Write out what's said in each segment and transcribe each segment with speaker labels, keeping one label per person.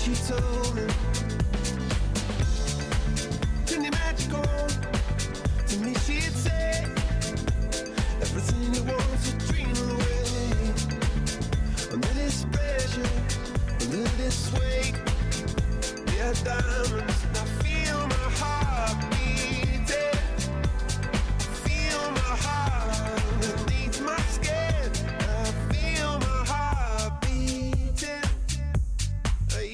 Speaker 1: she told me. Turn your magic on. To me she'd say everything you want to dream away. Under this pressure, under this weight, we are diamonds. I feel my heart beating. Feel my heart underneath my skin. I feel my heart beating.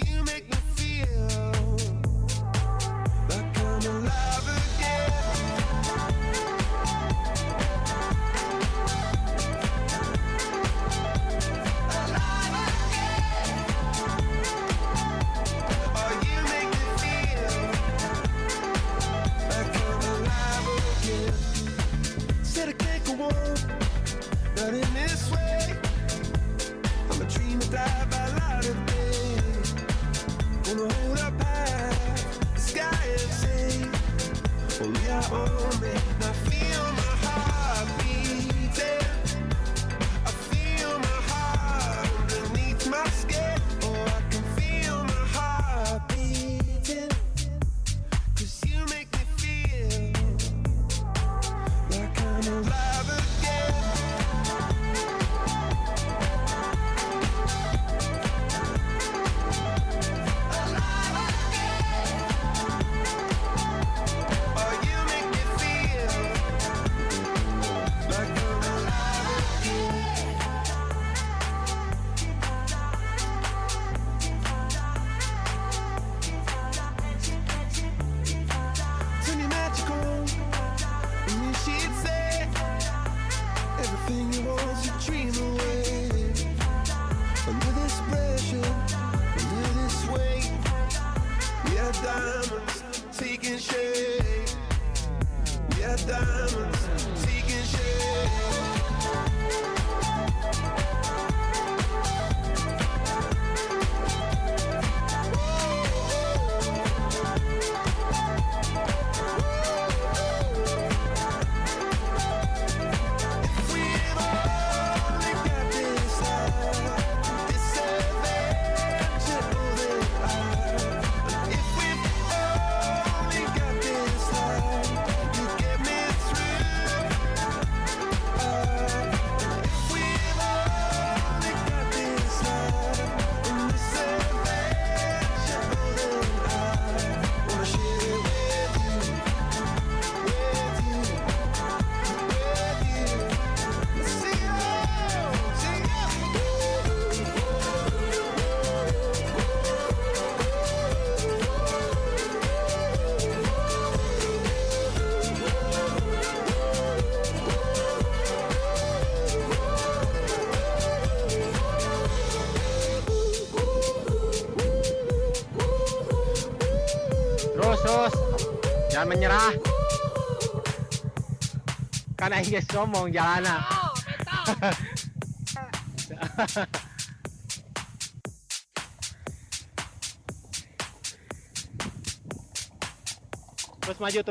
Speaker 1: You make me feel like I'm alive again. Alive again. Oh, you make me feel like I'm alive again. Said I can't go on, not in this way. I'm a dream that died by light of day. Gonna hold up high the sky and say, only I own me. And I feel my heart beating. I feel my heart underneath my skin. Oh, I can feel my heart beating. 'Cause you make me feel like I'm alive again. Alive again. Oh, you make me feel like I'm alive again. Turn your magic on. And then she'd say everything you want to dream away. Under this pressure, under this weight, we are diamonds taking shape. We are diamonds taking shape. If we've only got this life, this adventure golden hour. If we've only got this life, you get me through. If we've only got this life, and this adventure golden hour, wanna share it with you, with you, with you. Sing out, sing out.
Speaker 2: Terus. Jangan menyerah. Kan aing geus ngomong jalana. Terus maju.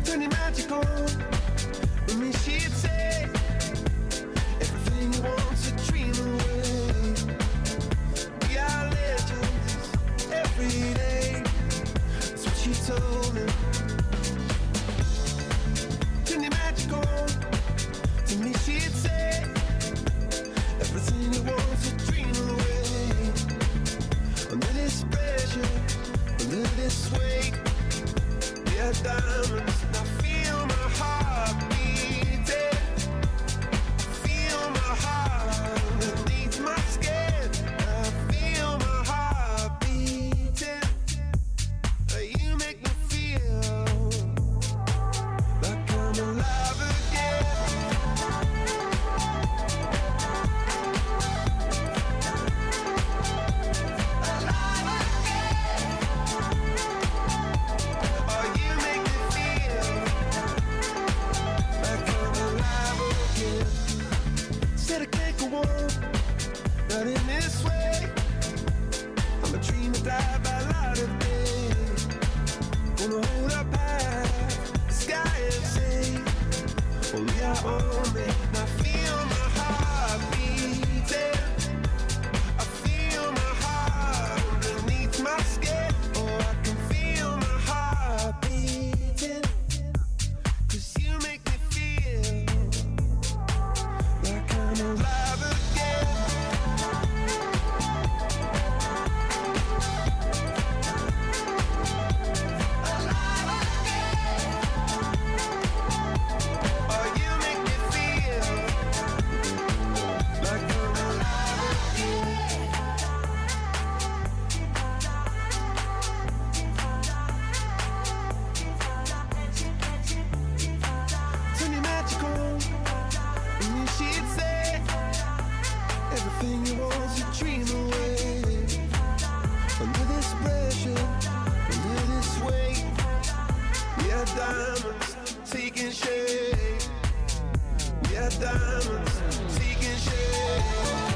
Speaker 2: Turn your magic on. With me she'd say everything you want to dream away. We are legends every day. That's what she told me. Turn your magic on. To me she'd say everything you want to dream away. Under this pressure, under this weight, we are diamonds. I feel my heart beating. Feel my heart underneath my skin. I feel my heart beating. You make me feel like I'm alive. Gonna hold up high, the sky and say, only I own it. I feel my heart beating. I feel my heart underneath my skin. Oh, I can feel my heart beating. 'Cause you make me feel like I'm alive again. Everything you want to dream away. Under this pressure, under this weight, we are diamonds taking shape. We are diamonds taking shape.